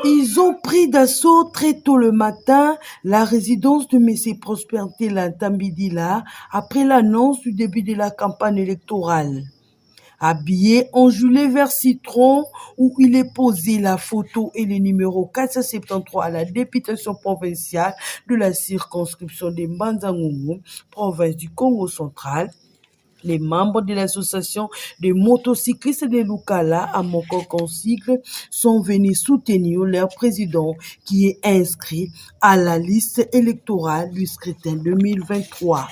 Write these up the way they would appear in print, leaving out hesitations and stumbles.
Ils ont pris d'assaut très tôt le matin la résidence de M. Prosper Ntambidila après l'annonce du début de la campagne électorale. Habillé en gilet vert citron où il est posé la photo et le numéro 473 à la députation provinciale de la circonscription de Mbanza-Ngungu, province du Congo central. Les membres de l'association des motocyclistes de Lukala à Mokok en cycle sont venus soutenir leur président qui est inscrit à la liste électorale du scrutin 2023.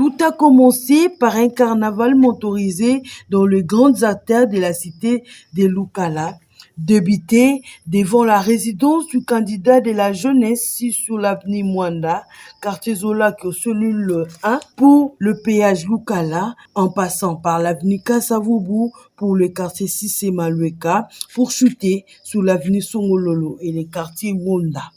Tout a commencé par un carnaval motorisé dans les grandes artères de la cité de Lukala, débuté devant la résidence du candidat de la jeunesse sur l'avenue Mwanda, quartier Zolaki, cellule 1 pour le péage Lukala, en passant par l'avenue Kasavubu pour le quartier Sisemalueka, pour chuter sur l'avenue Songololo et le quartier Wonda.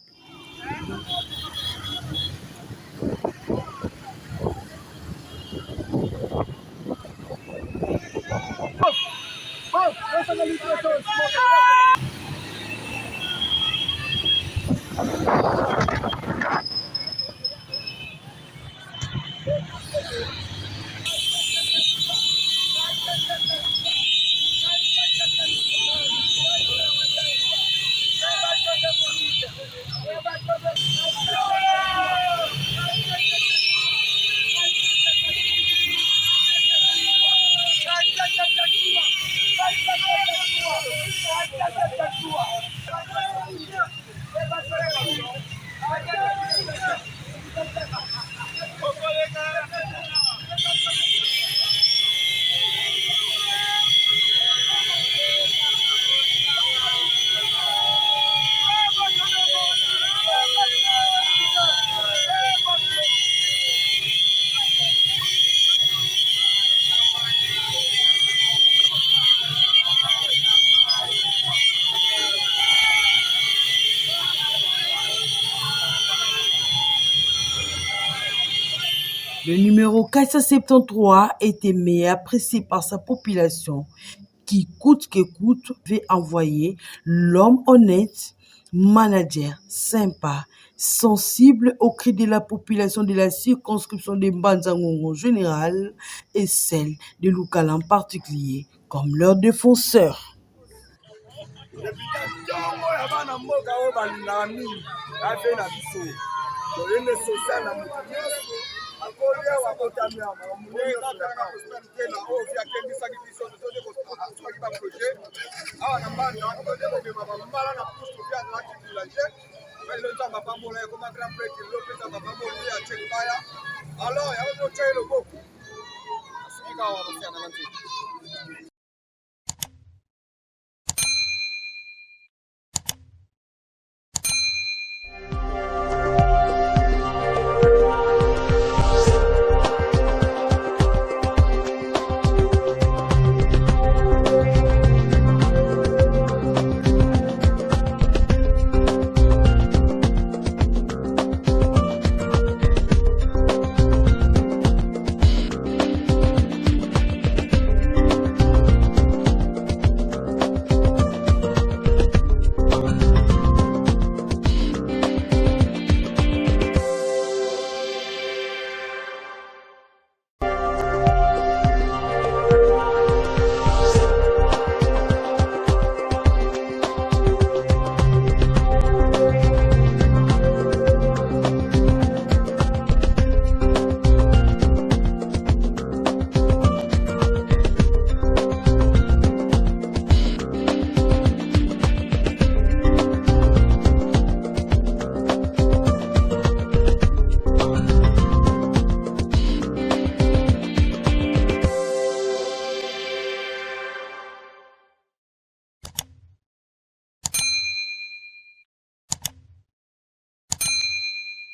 Le numéro 473 est aimé et apprécié par sa population qui, coûte que coûte, veut envoyer l'homme honnête, manager, sympa, sensible aux cris de la population de la circonscription de Mbanza-Ngungu en général et celle de Lukala en particulier comme leur défenseur. Alors,